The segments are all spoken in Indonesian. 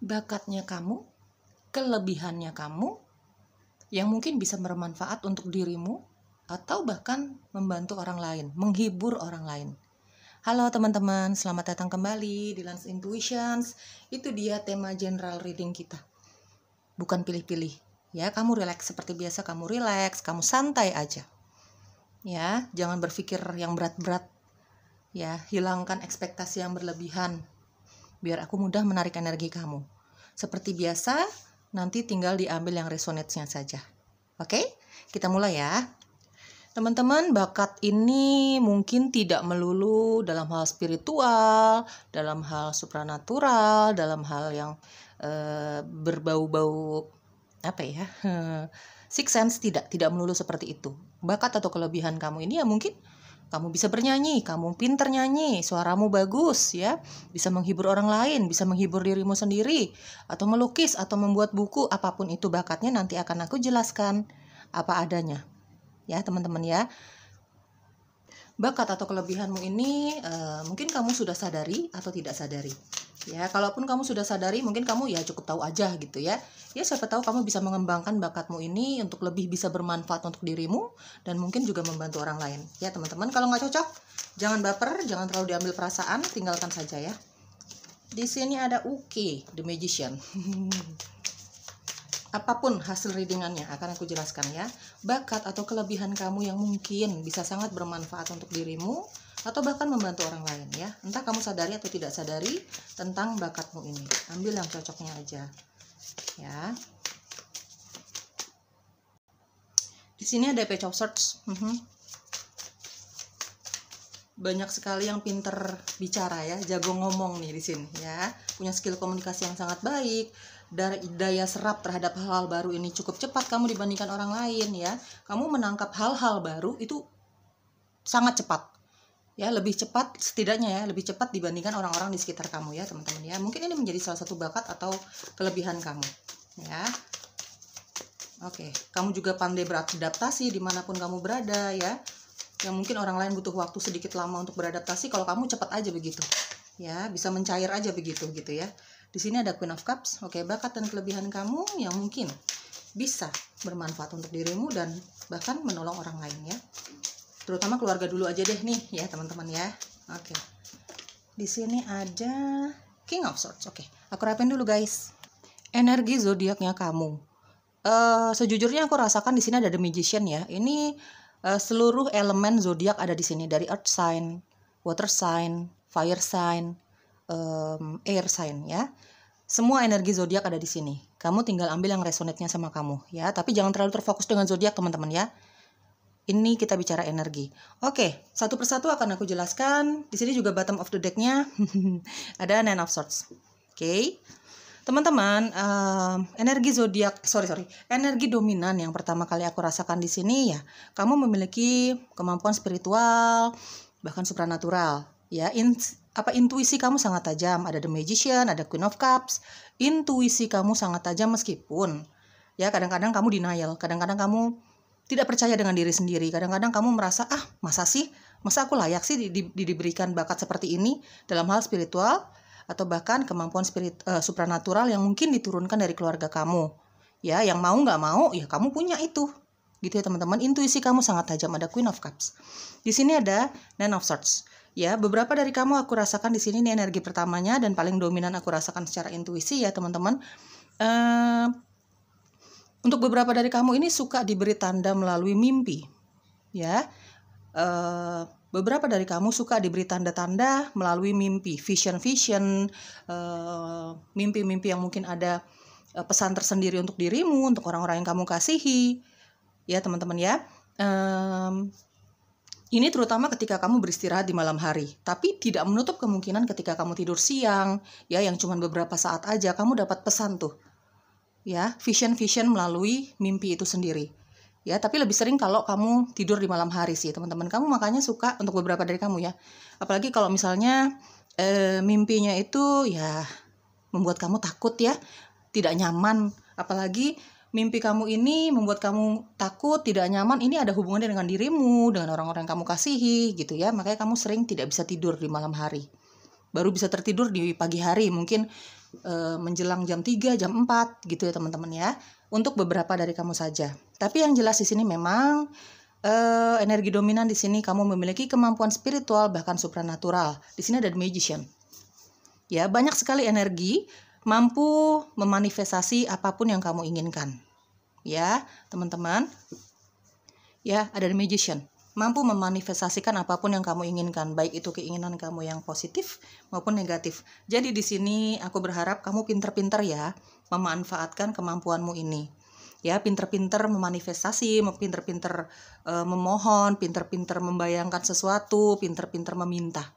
bakatnya kamu, kelebihannya kamu, yang mungkin bisa bermanfaat untuk dirimu, atau bahkan membantu orang lain, menghibur orang lain. Halo teman-teman, selamat datang kembali di Lance Intuitions. Itu dia tema general reading kita. Bukan pilih-pilih. Ya, kamu relax seperti biasa, kamu relax, kamu santai aja. Ya, jangan berpikir yang berat-berat. Ya, hilangkan ekspektasi yang berlebihan. Biar aku mudah menarik energi kamu. Seperti biasa, nanti tinggal diambil yang resonate-nya saja. Oke, kita mulai ya. Teman-teman, bakat ini mungkin tidak melulu dalam hal spiritual, dalam hal supranatural, dalam hal yang berbau-bau sixth sense, tidak melulu seperti itu. Bakat atau kelebihan kamu ini ya mungkin kamu bisa bernyanyi, kamu pinter nyanyi, suaramu bagus ya, bisa menghibur orang lain, bisa menghibur dirimu sendiri, atau melukis, atau membuat buku, apapun itu bakatnya nanti akan aku jelaskan apa adanya. Ya teman-teman ya. Bakat atau kelebihanmu ini mungkin kamu sudah sadari atau tidak sadari. Ya, kalaupun kamu sudah sadari, mungkin kamu ya cukup tahu aja gitu ya. Ya, siapa tahu kamu bisa mengembangkan bakatmu ini untuk lebih bisa bermanfaat untuk dirimu dan mungkin juga membantu orang lain. Ya, teman-teman, kalau nggak cocok, jangan baper, jangan terlalu diambil perasaan, tinggalkan saja ya. Di sini ada Uke, The Magician. Apapun hasil readingannya akan aku jelaskan ya. Bakat atau kelebihan kamu yang mungkin bisa sangat bermanfaat untuk dirimu atau bahkan membantu orang lain ya. Entah kamu sadari atau tidak sadari tentang bakatmu ini. Ambil yang cocoknya aja. Ya. Di sini ada Page of Swords. Banyak sekali yang pinter bicara ya, jago ngomong nih di sini ya. Punya skill komunikasi yang sangat baik. Daya serap terhadap hal-hal baru ini cukup cepat kamu dibandingkan orang lain ya. Kamu menangkap hal-hal baru itu sangat cepat. Ya, lebih cepat setidaknya ya, lebih cepat dibandingkan orang-orang di sekitar kamu ya, teman-teman ya. Mungkin ini menjadi salah satu bakat atau kelebihan kamu ya. Oke, kamu juga pandai beradaptasi dimanapun kamu berada ya. Yang mungkin orang lain butuh waktu sedikit lama untuk beradaptasi, kalau kamu cepat aja begitu ya, bisa mencair aja begitu gitu ya. Di sini ada Queen of Cups. Oke, bakat dan kelebihan kamu yang mungkin bisa bermanfaat untuk dirimu dan bahkan menolong orang lain ya. Terutama keluarga dulu aja deh nih ya teman-teman ya. Oke. Di sini ada King of Swords. Oke, aku rapin dulu guys. Energi zodiaknya kamu. Sejujurnya aku rasakan di sini ada The Magician ya. Ini seluruh elemen zodiak ada di sini, dari earth sign, water sign, fire sign, air sign ya. Semua energi zodiak ada di sini. Kamu tinggal ambil yang resonate-nya sama kamu ya. Tapi jangan terlalu terfokus dengan zodiak teman-teman ya. Ini kita bicara energi. Oke, satu persatu akan aku jelaskan. Di sini juga bottom of the deck-nya ada Nine of Swords. Oke. Teman-teman, energi zodiak, energi dominan yang pertama kali aku rasakan di sini ya, kamu memiliki kemampuan spiritual, bahkan supranatural. Ya, intuisi kamu sangat tajam. Ada The Magician, ada Queen of Cups. Intuisi kamu sangat tajam meskipun ya kadang-kadang kamu denial, kadang-kadang kamu tidak percaya dengan diri sendiri. Kadang-kadang kamu merasa, masa aku layak sih diberikan bakat seperti ini dalam hal spiritual atau bahkan kemampuan supranatural yang mungkin diturunkan dari keluarga kamu. Ya, yang mau nggak mau, ya kamu punya itu. Gitu ya teman-teman. Intuisi kamu sangat tajam. Ada Queen of Cups. Di sini ada Nine of Swords. Ya, beberapa dari kamu aku rasakan di sini ini energi pertamanya dan paling dominan aku rasakan secara intuisi ya teman-teman. Untuk beberapa dari kamu ini suka diberi tanda melalui mimpi, ya. Beberapa dari kamu suka diberi tanda-tanda melalui mimpi, vision, mimpi-mimpi yang mungkin ada pesan tersendiri untuk dirimu, untuk orang-orang yang kamu kasihi, ya teman-teman ya. Ini terutama ketika kamu beristirahat di malam hari, tapi tidak menutup kemungkinan ketika kamu tidur siang, ya yang cuma beberapa saat aja kamu dapat pesan tuh. Ya, vision melalui mimpi itu sendiri. Ya, tapi lebih sering kalau kamu tidur di malam hari sih, teman-teman. Kamu makanya suka, untuk beberapa dari kamu ya. Apalagi kalau misalnya mimpinya itu ya membuat kamu takut ya, tidak nyaman. Apalagi mimpi kamu ini membuat kamu takut, tidak nyaman. Ini ada hubungannya dengan dirimu, dengan orang-orang yang kamu kasihi gitu ya. Makanya kamu sering tidak bisa tidur di malam hari. Baru bisa tertidur di pagi hari, mungkin menjelang jam 3, jam 4 gitu ya teman-teman ya. Untuk beberapa dari kamu saja. Tapi yang jelas di sini memang energi dominan di sini kamu memiliki kemampuan spiritual bahkan supranatural. Di sini ada the magician. Ya, banyak sekali energi mampu memanifestasi apapun yang kamu inginkan. Ya, teman-teman. Ya, ada the magician. Mampu memanifestasikan apapun yang kamu inginkan, baik itu keinginan kamu yang positif maupun negatif. Jadi di sini aku berharap kamu pinter-pinter ya memanfaatkan kemampuanmu ini. Ya, pinter-pinter memanifestasi, pinter-pinter memohon, pinter-pinter membayangkan sesuatu, pinter-pinter meminta.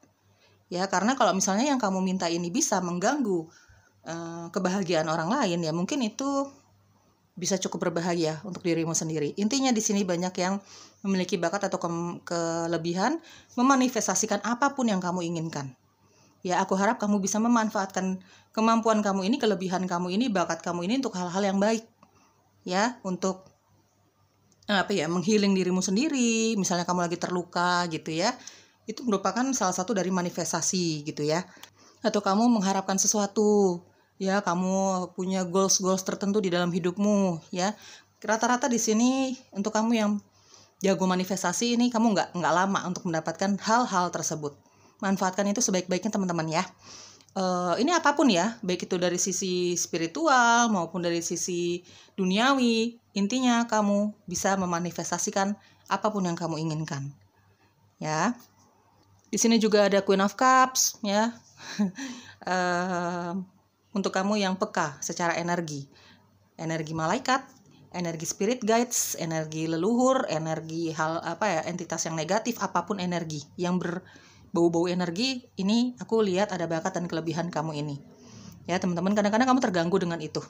Ya, karena kalau misalnya yang kamu minta ini bisa mengganggu kebahagiaan orang lain, ya mungkin itu bisa cukup berbahaya untuk dirimu sendiri. Intinya di sini banyak yang memiliki bakat atau kelebihan memanifestasikan apapun yang kamu inginkan. Ya, aku harap kamu bisa memanfaatkan kemampuan kamu ini, kelebihan kamu ini, bakat kamu ini untuk hal-hal yang baik. Ya, untuk menghealing dirimu sendiri. Misalnya kamu lagi terluka gitu ya. Itu merupakan salah satu dari manifestasi gitu ya. Atau kamu mengharapkan sesuatu. Ya, kamu punya goals tertentu di dalam hidupmu, ya. Rata-rata di sini untuk kamu yang jago manifestasi ini kamu nggak lama untuk mendapatkan hal-hal tersebut. Manfaatkan itu sebaik-baiknya teman-teman ya. Ini apapun ya, baik itu dari sisi spiritual maupun dari sisi duniawi, intinya kamu bisa memanifestasikan apapun yang kamu inginkan. Ya. Di sini juga ada Queen of Cups, ya. Untuk kamu yang peka secara energi malaikat, energi spirit guides, energi leluhur, energi entitas yang negatif, apapun energi yang berbau-bau energi, ini aku lihat ada bakat dan kelebihan kamu ini. Ya teman-teman, kadang-kadang kamu terganggu dengan itu.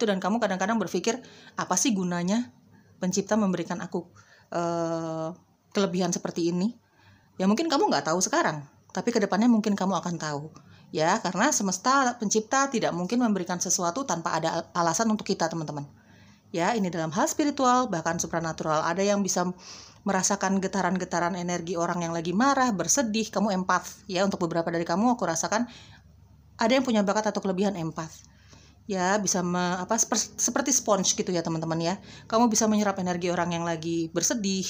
Dan kamu kadang-kadang berpikir, apa sih gunanya pencipta memberikan aku kelebihan seperti ini? Ya mungkin kamu nggak tahu sekarang, tapi kedepannya mungkin kamu akan tahu. Ya, karena semesta pencipta tidak mungkin memberikan sesuatu tanpa ada alasan untuk kita, teman-teman. Ya, ini dalam hal spiritual, bahkan supranatural. Ada yang bisa merasakan getaran-getaran energi orang yang lagi marah, bersedih, kamu empath. Ya, untuk beberapa dari kamu, aku rasakan ada yang punya bakat atau kelebihan empath. Ya, bisa seperti sponge gitu ya, teman-teman ya. Kamu bisa menyerap energi orang yang lagi bersedih,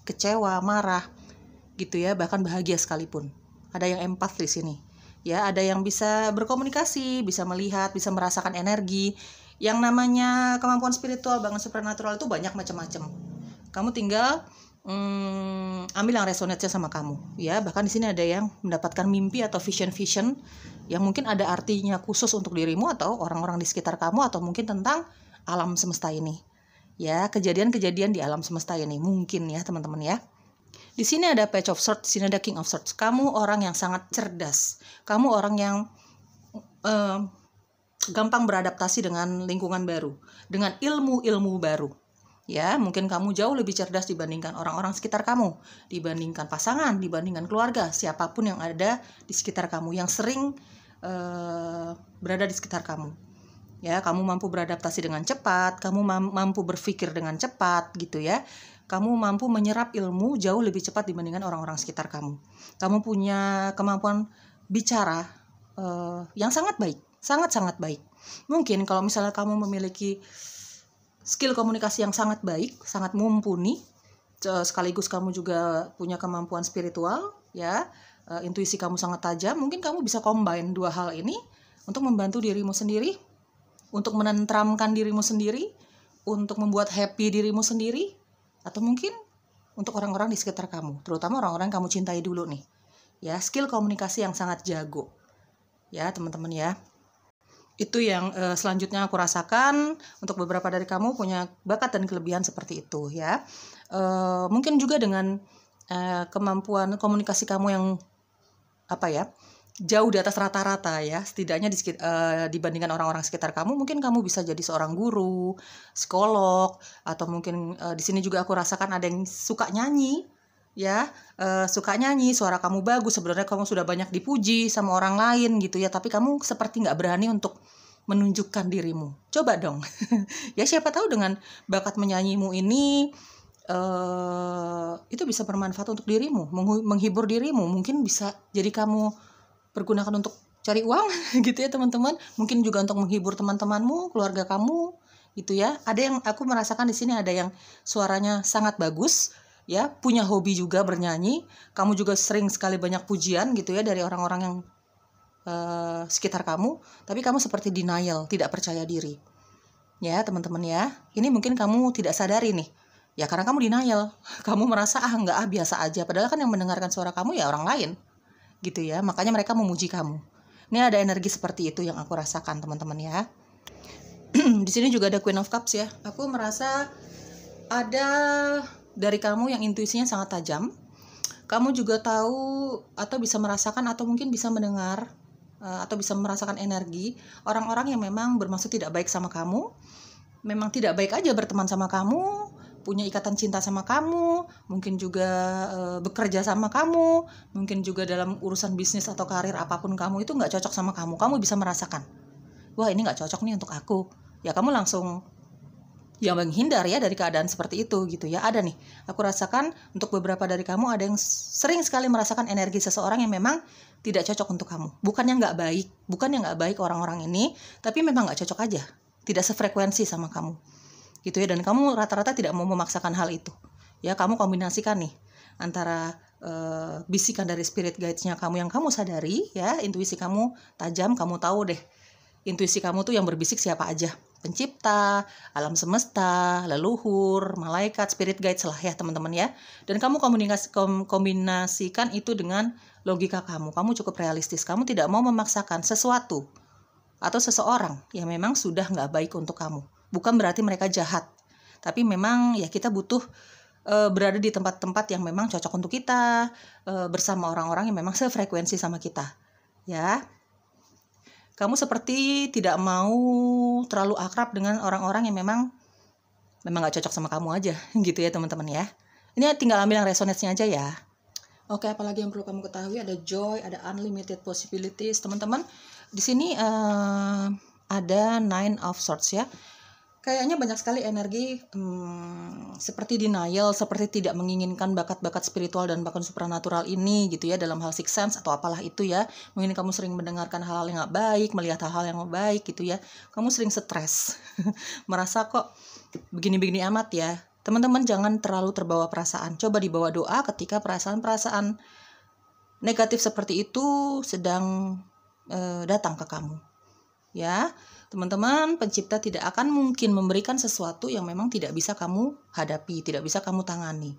kecewa, marah, gitu ya, bahkan bahagia sekalipun. Ada yang empath di sini. Ya, ada yang bisa berkomunikasi, bisa melihat, bisa merasakan energi. Yang namanya kemampuan spiritual, bahkan supernatural itu banyak macam-macam. Kamu tinggal ambil yang resonate sama kamu. Ya, bahkan di sini ada yang mendapatkan mimpi atau vision yang mungkin ada artinya khusus untuk dirimu atau orang-orang di sekitar kamu, atau mungkin tentang alam semesta ini. Ya, kejadian-kejadian di alam semesta ini mungkin ya, teman-teman ya. Di sini ada Page of Swords, di sini ada King of Swords. Kamu orang yang sangat cerdas. Kamu orang yang gampang beradaptasi dengan lingkungan baru, dengan ilmu-ilmu baru. Ya, mungkin kamu jauh lebih cerdas dibandingkan orang-orang sekitar kamu, dibandingkan pasangan, dibandingkan keluarga, siapapun yang ada di sekitar kamu, yang sering berada di sekitar kamu. Ya, kamu mampu beradaptasi dengan cepat, kamu mampu berpikir dengan cepat, gitu ya. Kamu mampu menyerap ilmu jauh lebih cepat dibandingkan orang-orang sekitar kamu. Kamu punya kemampuan bicara yang sangat baik, sangat-sangat baik. Mungkin kalau misalnya kamu memiliki skill komunikasi yang sangat baik, sangat mumpuni, sekaligus kamu juga punya kemampuan spiritual, ya, intuisi kamu sangat tajam, mungkin kamu bisa combine dua hal ini untuk membantu dirimu sendiri, untuk menenteramkan dirimu sendiri, untuk membuat happy dirimu sendiri, atau mungkin untuk orang-orang di sekitar kamu, terutama orang-orang yang kamu cintai dulu nih. Ya, skill komunikasi yang sangat jago. Ya, teman-teman ya. Itu yang selanjutnya aku rasakan. Untuk beberapa dari kamu punya bakat dan kelebihan seperti itu ya. Mungkin juga dengan kemampuan komunikasi kamu yang jauh di atas rata-rata ya, setidaknya dibandingkan orang-orang sekitar kamu, mungkin kamu bisa jadi seorang guru, psikolog, atau mungkin di sini juga aku rasakan ada yang suka nyanyi, ya, suka nyanyi, suara kamu bagus, sebenarnya kamu sudah banyak dipuji sama orang lain gitu ya, tapi kamu seperti nggak berani untuk menunjukkan dirimu. Coba dong, ya siapa tahu dengan bakat menyanyimu ini itu bisa bermanfaat untuk dirimu, menghibur dirimu, mungkin bisa jadi kamu pergunakan untuk cari uang gitu ya teman-teman. Mungkin juga untuk menghibur teman-temanmu, keluarga kamu gitu ya. Ada yang aku merasakan di sini ada yang suaranya sangat bagus ya, punya hobi juga bernyanyi. Kamu juga sering sekali banyak pujian gitu ya dari orang-orang yang sekitar kamu, tapi kamu seperti denial, tidak percaya diri. Ya, teman-teman ya. Ini mungkin kamu tidak sadari nih. Ya karena kamu denial. Kamu merasa enggak biasa aja. Padahal kan yang mendengarkan suara kamu ya orang lain. Gitu ya. Makanya mereka memuji kamu. Ini ada energi seperti itu yang aku rasakan, teman-teman ya. Di sini juga ada Queen of Cups ya. Aku merasa ada dari kamu yang intuisinya sangat tajam. Kamu juga tahu atau bisa merasakan atau mungkin bisa mendengar atau bisa merasakan energi orang-orang yang memang bermaksud tidak baik sama kamu, memang tidak baik aja berteman sama kamu, punya ikatan cinta sama kamu, mungkin juga bekerja sama kamu, mungkin juga dalam urusan bisnis atau karir apapun kamu itu nggak cocok sama kamu. Kamu bisa merasakan, wah ini nggak cocok nih untuk aku. Ya kamu langsung ya menghindar ya dari keadaan seperti itu gitu ya. Ada nih, aku rasakan untuk beberapa dari kamu ada yang sering sekali merasakan energi seseorang yang memang tidak cocok untuk kamu. Bukannya nggak baik orang-orang ini, tapi memang nggak cocok aja, tidak sefrekuensi sama kamu gitu ya. Dan kamu rata-rata tidak mau memaksakan hal itu ya. Kamu kombinasikan nih antara bisikan dari spirit guides-nya kamu yang kamu sadari ya, intuisi kamu tajam, kamu tahu deh intuisi kamu tuh yang berbisik siapa aja. Pencipta, alam semesta, leluhur, malaikat, spirit guides lah ya teman-teman ya. Dan kamu kombinasikan itu dengan logika kamu. Kamu cukup realistis. Kamu tidak mau memaksakan sesuatu atau seseorang yang memang sudah nggak baik untuk kamu. Bukan berarti mereka jahat. Tapi memang ya kita butuh berada di tempat-tempat yang memang cocok untuk kita, bersama orang-orang yang memang sefrekuensi sama kita. Ya. Kamu seperti tidak mau terlalu akrab dengan orang-orang yang memang gak cocok sama kamu aja gitu ya teman-teman ya. Ini tinggal ambil yang resonance-nya aja ya. Oke, apalagi yang perlu kamu ketahui, ada joy, ada unlimited possibilities teman-teman. Di sini ada Nine of Swords ya. Kayaknya banyak sekali energi seperti denial, seperti tidak menginginkan bakat-bakat spiritual dan bakat supranatural ini gitu ya, dalam hal sixth sense atau apalah itu ya. Mungkin kamu sering mendengarkan hal-hal yang gak baik, melihat hal-hal yang gak baik gitu ya. Kamu sering stres, merasa kok begini-begini amat ya. Teman-teman jangan terlalu terbawa perasaan. Coba dibawa doa ketika perasaan-perasaan negatif seperti itu sedang datang ke kamu. Ya, teman-teman, pencipta tidak akan mungkin memberikan sesuatu yang memang tidak bisa kamu hadapi, tidak bisa kamu tangani.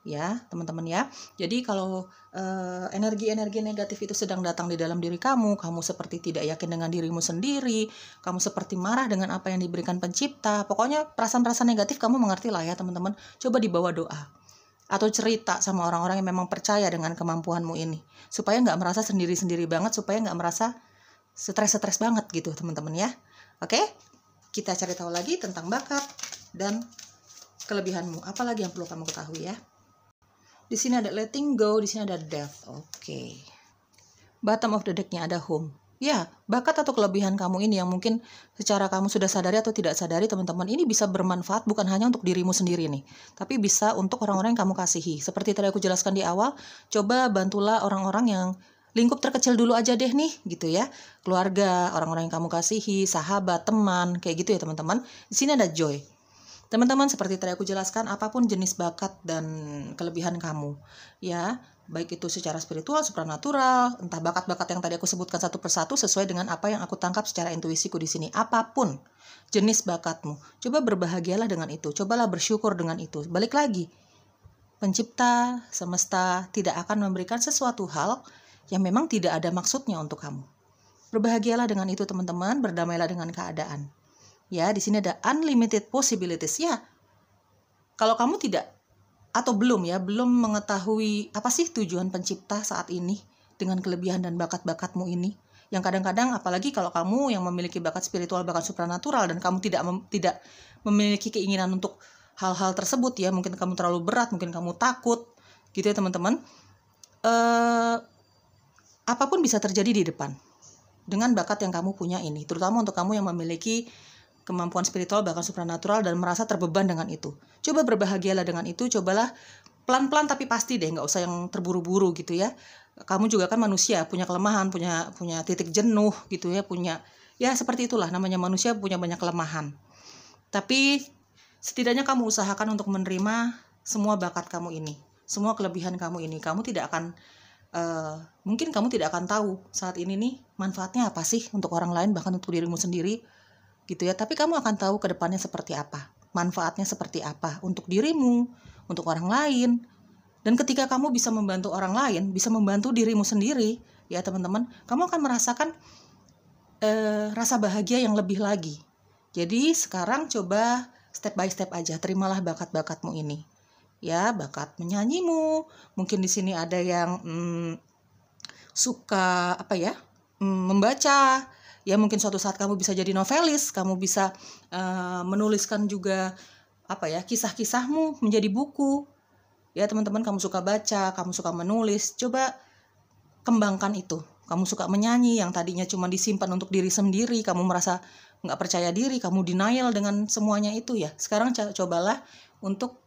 Ya, teman-teman ya. Jadi kalau energi-energi negatif itu sedang datang di dalam diri kamu seperti tidak yakin dengan dirimu sendiri, kamu seperti marah dengan apa yang diberikan pencipta. Pokoknya perasaan-perasaan negatif kamu mengerti lah ya, teman-teman. Coba dibawa doa. Atau cerita sama orang-orang yang memang percaya dengan kemampuanmu ini. Supaya nggak merasa sendiri-sendiri banget, supaya nggak merasa stres-stres banget gitu teman-teman ya. Oke, kita cari tahu lagi tentang bakat dan kelebihanmu. Apalagi yang perlu kamu ketahui ya. Di sini ada letting go, di sini ada death. Oke. Bottom of the deck-nya ada home. Ya, bakat atau kelebihan kamu ini yang mungkin secara kamu sudah sadari atau tidak sadari teman-teman, ini bisa bermanfaat bukan hanya untuk dirimu sendiri nih, tapi bisa untuk orang-orang yang kamu kasihi. Seperti tadi aku jelaskan di awal, coba bantulah orang-orang yang lingkup terkecil dulu aja deh nih gitu ya. Keluarga, orang-orang yang kamu kasihi, sahabat, teman, kayak gitu ya teman-teman. Di sini ada joy. Teman-teman, seperti tadi aku jelaskan, apapun jenis bakat dan kelebihan kamu ya, baik itu secara spiritual, supranatural, entah bakat-bakat yang tadi aku sebutkan satu persatu sesuai dengan apa yang aku tangkap secara intuisiku di sini. Apapun jenis bakatmu, coba berbahagialah dengan itu. Cobalah bersyukur dengan itu. Balik lagi, pencipta semesta tidak akan memberikan sesuatu hal yang memang tidak ada maksudnya untuk kamu. Berbahagialah dengan itu teman-teman, berdamailah dengan keadaan. Ya, di sini ada unlimited possibilities ya. Kalau kamu tidak atau belum mengetahui apa sih tujuan pencipta saat ini dengan kelebihan dan bakat-bakatmu ini, yang kadang-kadang apalagi kalau kamu yang memiliki bakat spiritual, bakat supranatural dan kamu tidak memiliki keinginan untuk hal-hal tersebut ya, mungkin kamu terlalu berat, mungkin kamu takut gitu ya teman-teman. Apapun bisa terjadi di depan dengan bakat yang kamu punya ini, terutama untuk kamu yang memiliki kemampuan spiritual, bahkan supranatural dan merasa terbeban dengan itu. Coba berbahagialah dengan itu, cobalah pelan-pelan tapi pasti deh, nggak usah yang terburu-buru gitu ya. kamu juga kan manusia, punya kelemahan, punya titik jenuh gitu ya, seperti itulah, namanya manusia punya banyak kelemahan. Tapi setidaknya kamu usahakan untuk menerima semua bakat kamu ini, semua kelebihan kamu ini. Kamu tidak akan mungkin kamu tidak akan tahu saat ini nih manfaatnya apa sih untuk orang lain, bahkan untuk dirimu sendiri gitu ya. Tapi kamu akan tahu ke depannya seperti apa, manfaatnya seperti apa untuk dirimu, untuk orang lain. Dan ketika kamu bisa membantu orang lain, bisa membantu dirimu sendiri, ya teman-teman, kamu akan merasakan rasa bahagia yang lebih lagi. Jadi sekarang coba step by step aja, terimalah bakat-bakatmu ini. Ya, bakat menyanyimu, mungkin di sini ada yang suka membaca. Ya mungkin suatu saat kamu bisa jadi novelis, kamu bisa menuliskan juga kisah-kisahmu menjadi buku. Ya teman-teman, kamu suka baca, kamu suka menulis, coba kembangkan itu. Kamu suka menyanyi yang tadinya cuma disimpan untuk diri sendiri, kamu merasa nggak percaya diri, kamu denial dengan semuanya itu ya. Sekarang cobalah untuk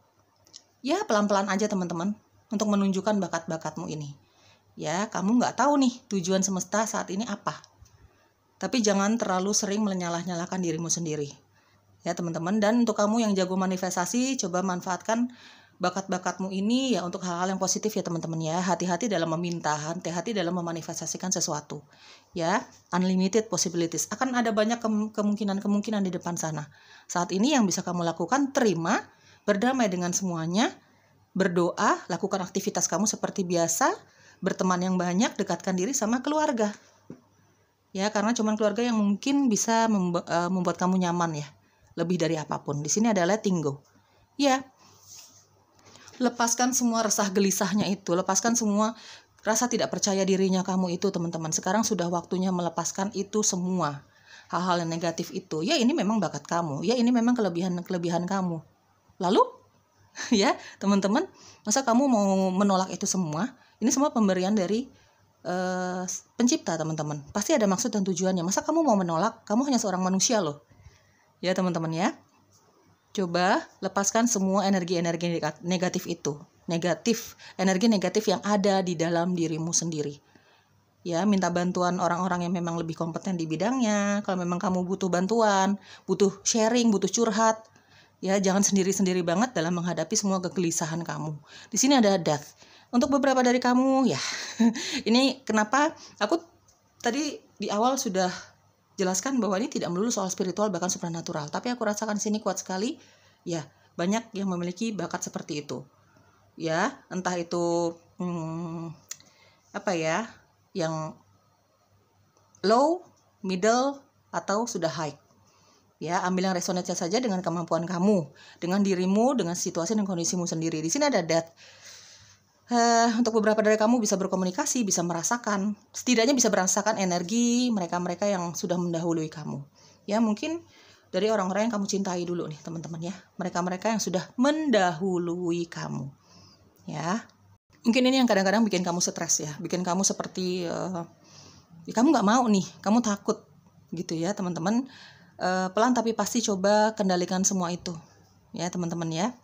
ya pelan-pelan aja teman-teman, untuk menunjukkan bakat-bakatmu ini. Ya, kamu nggak tahu nih tujuan semesta saat ini apa. Tapi jangan terlalu sering menyalah-nyalahkan dirimu sendiri. Ya teman-teman, dan untuk kamu yang jago manifestasi, coba manfaatkan bakat-bakatmu ini ya untuk hal-hal yang positif ya teman-teman ya. Hati-hati dalam meminta, hati-hati dalam memanifestasikan sesuatu. Ya, unlimited possibilities. Akan ada banyak kemungkinan-kemungkinan di depan sana. Saat ini yang bisa kamu lakukan, terima, berdamai dengan semuanya, berdoa, lakukan aktivitas kamu seperti biasa, berteman yang banyak, dekatkan diri sama keluarga. Ya, karena cuma keluarga yang mungkin bisa membuat kamu nyaman ya. Lebih dari apapun. Di sini ada letting go. Ya, lepaskan semua resah gelisahnya itu, lepaskan semua rasa tidak percaya dirinya kamu itu teman-teman. Sekarang sudah waktunya melepaskan itu semua. Hal-hal yang negatif itu, ya ini memang bakat kamu, ya ini memang kelebihan kamu. Lalu, ya teman-teman, masa kamu mau menolak itu semua? Ini semua pemberian dari pencipta teman-teman. Pasti ada maksud dan tujuannya. Masa kamu mau menolak? Kamu hanya seorang manusia loh. Ya teman-teman ya. Coba lepaskan semua energi-energi negatif itu. Energi negatif yang ada di dalam dirimu sendiri. Ya, minta bantuan orang-orang yang memang lebih kompeten di bidangnya. Kalau memang kamu butuh bantuan, butuh sharing, butuh curhat, ya jangan sendiri-sendiri banget dalam menghadapi semua kegelisahan kamu. Di sini ada death. Untuk beberapa dari kamu, ya, ini kenapa aku tadi di awal sudah jelaskan bahwa ini tidak melulu soal spiritual, bahkan supranatural. Tapi aku rasakan sini kuat sekali, ya banyak yang memiliki bakat seperti itu. Ya, entah itu yang low, middle, atau sudah high. Ya, ambil yang resonansinya saja dengan kemampuan kamu, dengan dirimu, dengan situasi dan kondisimu sendiri. Di sini ada death. Untuk beberapa dari kamu bisa berkomunikasi, bisa merasakan, setidaknya bisa merasakan energi mereka-mereka yang sudah mendahului kamu. Ya, mungkin dari orang-orang yang kamu cintai dulu nih, teman-teman ya. Mereka-mereka yang sudah mendahului kamu. Ya. Mungkin ini yang kadang-kadang bikin kamu stres ya, bikin kamu seperti kamu nggak mau nih, kamu takut gitu ya, teman-teman. Pelan tapi pasti coba kendalikan semua itu. Ya, teman-teman ya.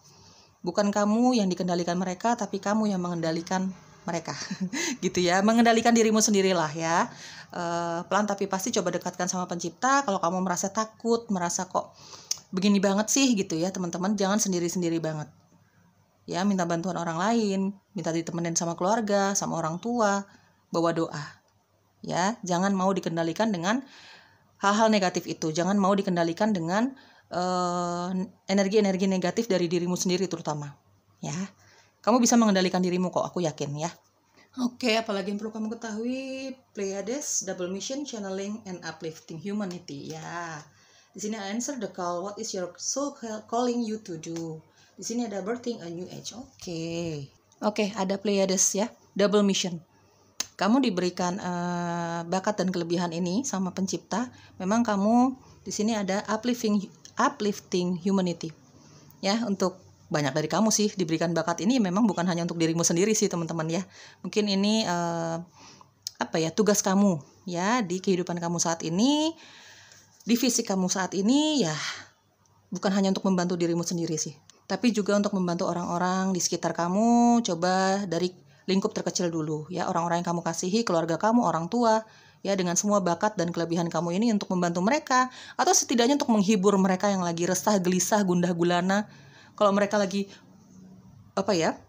Bukan kamu yang dikendalikan mereka, tapi kamu yang mengendalikan mereka. Gitu ya, mengendalikan dirimu sendirilah ya. Pelan tapi pasti coba dekatkan sama pencipta. Kalau kamu merasa takut, merasa kok begini banget sih gitu ya teman-teman, jangan sendiri-sendiri banget. Ya, minta bantuan orang lain, minta ditemenin sama keluarga, sama orang tua, bawa doa. Ya, jangan mau dikendalikan dengan hal-hal negatif itu. Jangan mau dikendalikan dengan energi-energi negatif dari dirimu sendiri terutama. Ya, kamu bisa mengendalikan dirimu kok, aku yakin ya. Oke, apalagi yang perlu kamu ketahui, Pleiades, double mission, channeling, and uplifting humanity. Ya, di sini answer the call. What is your soul calling you to do? Di sini ada birthing a new age. Oke, ada Pleiades ya, double mission. Kamu diberikan bakat dan kelebihan ini sama pencipta. Memang kamu di sini ada uplifting humanity. Ya, untuk banyak dari kamu sih diberikan bakat ini memang bukan hanya untuk dirimu sendiri sih teman-teman ya. Mungkin ini tugas kamu ya di kehidupan kamu saat ini, di fisik kamu saat ini ya, bukan hanya untuk membantu dirimu sendiri sih, tapi juga untuk membantu orang-orang di sekitar kamu. Coba dari lingkup terkecil dulu ya, orang-orang yang kamu kasihi, keluarga kamu, orang tua ya, dengan semua bakat dan kelebihan kamu ini untuk membantu mereka, atau setidaknya untuk menghibur mereka yang lagi resah, gelisah, gundah gulana. Kalau mereka lagi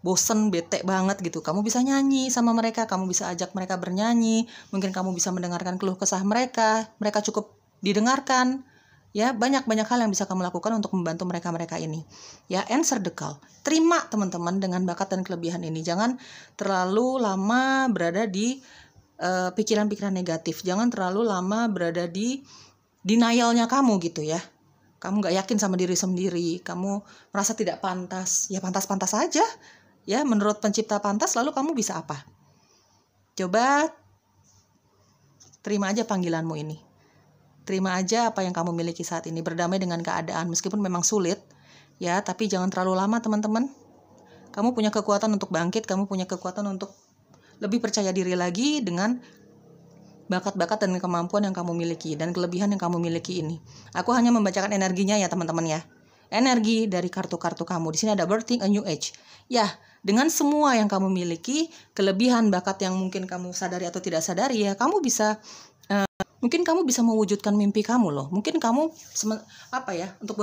bosen, bete banget gitu, kamu bisa nyanyi sama mereka, kamu bisa ajak mereka bernyanyi, mungkin kamu bisa mendengarkan keluh kesah mereka cukup didengarkan. Ya, banyak hal yang bisa kamu lakukan untuk membantu mereka ini. Ya, answer the call. Terima teman-teman dengan bakat dan kelebihan ini. Jangan terlalu lama berada di pikiran-pikiran negatif. Jangan terlalu lama berada di denialnya kamu gitu ya. Kamu gak yakin sama diri sendiri. Kamu merasa tidak pantas. Ya, pantas-pantas aja. Ya, menurut pencipta pantas, lalu kamu bisa apa? Coba terima aja panggilanmu ini. Terima aja apa yang kamu miliki saat ini, berdamai dengan keadaan meskipun memang sulit ya, tapi jangan terlalu lama teman-teman. Kamu punya kekuatan untuk bangkit, kamu punya kekuatan untuk lebih percaya diri lagi dengan bakat-bakat dan kemampuan yang kamu miliki dan kelebihan yang kamu miliki ini. Aku hanya membacakan energinya ya teman-teman ya. Energi dari kartu-kartu kamu. Di sini ada birthing a new age. Ya, dengan semua yang kamu miliki, kelebihan, bakat yang mungkin kamu sadari atau tidak sadari ya, mungkin kamu bisa mewujudkan mimpi kamu loh. Mungkin kamu untuk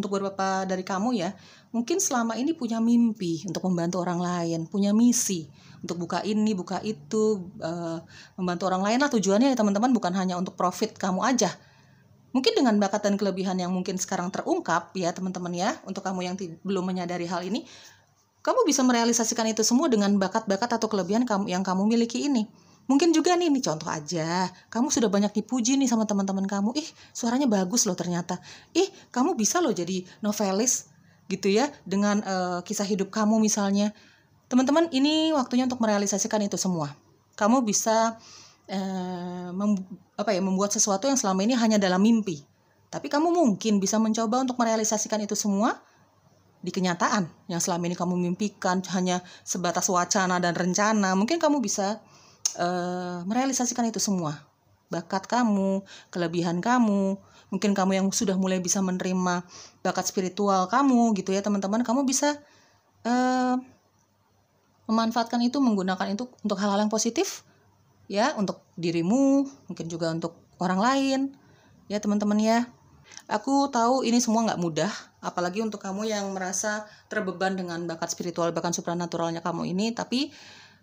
beberapa dari kamu ya, mungkin selama ini punya mimpi untuk membantu orang lain, punya misi untuk buka ini, buka itu, membantu orang lain lah tujuannya ya teman-teman, bukan hanya untuk profit kamu aja. Mungkin dengan bakat dan kelebihan yang mungkin sekarang terungkap ya teman-teman ya, untuk kamu yang belum menyadari hal ini, kamu bisa merealisasikan itu semua dengan bakat-bakat atau kelebihan yang kamu miliki ini. Mungkin juga nih contoh aja, kamu sudah banyak dipuji nih sama teman-teman kamu, suaranya bagus loh ternyata, kamu bisa loh jadi novelis gitu ya, dengan kisah hidup kamu misalnya. Teman-teman, ini waktunya untuk merealisasikan itu semua. Kamu bisa membuat sesuatu yang selama ini hanya dalam mimpi, tapi kamu mungkin bisa mencoba untuk merealisasikan itu semua di kenyataan yang selama ini kamu mimpikan hanya sebatas wacana dan rencana. Mungkin kamu bisa merealisasikan itu semua, bakat kamu, kelebihan kamu. Mungkin kamu yang sudah mulai bisa menerima bakat spiritual kamu gitu ya teman-teman, kamu bisa memanfaatkan itu, menggunakan itu untuk hal-hal yang positif ya, untuk dirimu, mungkin juga untuk orang lain ya teman-teman ya. Aku tahu ini semua nggak mudah, apalagi untuk kamu yang merasa terbeban dengan bakat spiritual, bakat supranaturalnya kamu ini, tapi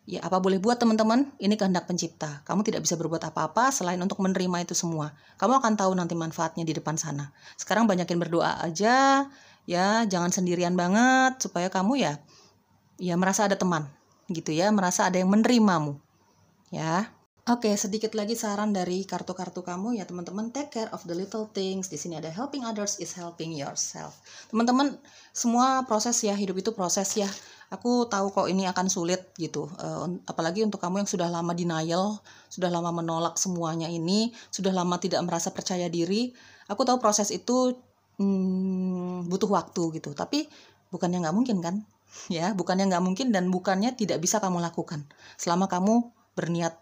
ya apa boleh buat teman-teman, ini kehendak pencipta. Kamu tidak bisa berbuat apa-apa selain untuk menerima itu semua. Kamu akan tahu nanti manfaatnya di depan sana. Sekarang banyakin berdoa aja, ya jangan sendirian banget, supaya kamu ya merasa ada teman, gitu ya, merasa ada yang menerimamu, ya. Oke, sedikit lagi saran dari kartu-kartu kamu ya teman-teman. Take care of the little things. Di sini ada helping others is helping yourself. Teman-teman, semua proses ya, hidup itu proses ya. Aku tahu kok ini akan sulit gitu, apalagi untuk kamu yang sudah lama denial, sudah lama menolak semuanya ini, sudah lama tidak merasa percaya diri. Aku tahu proses itu butuh waktu gitu, tapi bukannya nggak mungkin kan? Ya, bukannya nggak mungkin dan bukannya tidak bisa kamu lakukan selama kamu berniat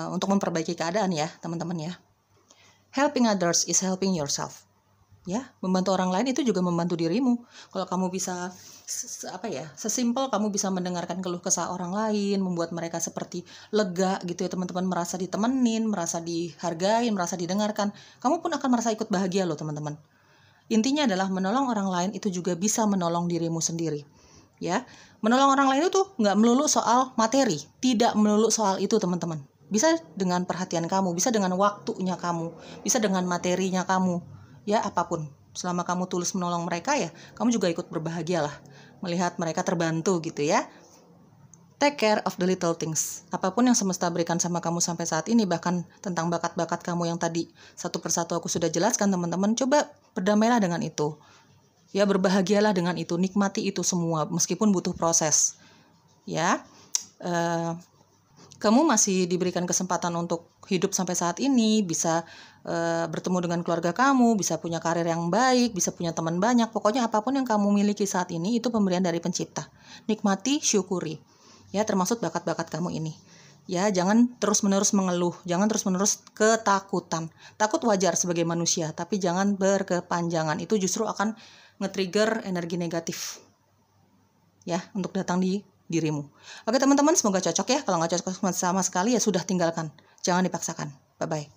untuk memperbaiki keadaan ya teman-teman ya. Helping others is helping yourself. Ya, membantu orang lain itu juga membantu dirimu. Kalau kamu bisa sesimpel kamu bisa mendengarkan keluh kesah orang lain, membuat mereka seperti lega gitu ya teman-teman, merasa ditemenin, merasa dihargai, merasa didengarkan, kamu pun akan merasa ikut bahagia loh teman-teman. Intinya adalah menolong orang lain itu juga bisa menolong dirimu sendiri. Ya, menolong orang lain itu nggak melulu soal materi, tidak melulu soal itu teman-teman. Bisa dengan perhatian kamu, bisa dengan waktunya kamu, bisa dengan materinya kamu, ya apapun. Selama kamu tulus menolong mereka ya, kamu juga ikut berbahagia lah melihat mereka terbantu gitu ya. Take care of the little things. Apapun yang semesta berikan sama kamu sampai saat ini, bahkan tentang bakat-bakat kamu yang tadi satu persatu aku sudah jelaskan teman-teman, coba berdamailah dengan itu. Ya, berbahagialah dengan itu, nikmati itu semua meskipun butuh proses. Ya. Kamu masih diberikan kesempatan untuk hidup sampai saat ini, bisa bertemu dengan keluarga kamu, bisa punya karir yang baik, bisa punya teman banyak. Pokoknya apapun yang kamu miliki saat ini itu pemberian dari pencipta. Nikmati, syukuri. Ya, termasuk bakat-bakat kamu ini. Ya, jangan terus-menerus mengeluh, jangan terus-menerus ketakutan. Takut wajar sebagai manusia, tapi jangan berkepanjangan. Itu justru akan nge-trigger energi negatif. Ya, untuk datang di dirimu. Oke teman-teman, semoga cocok ya. Kalau nggak cocok sama sekali ya sudah tinggalkan. Jangan dipaksakan. Bye-bye.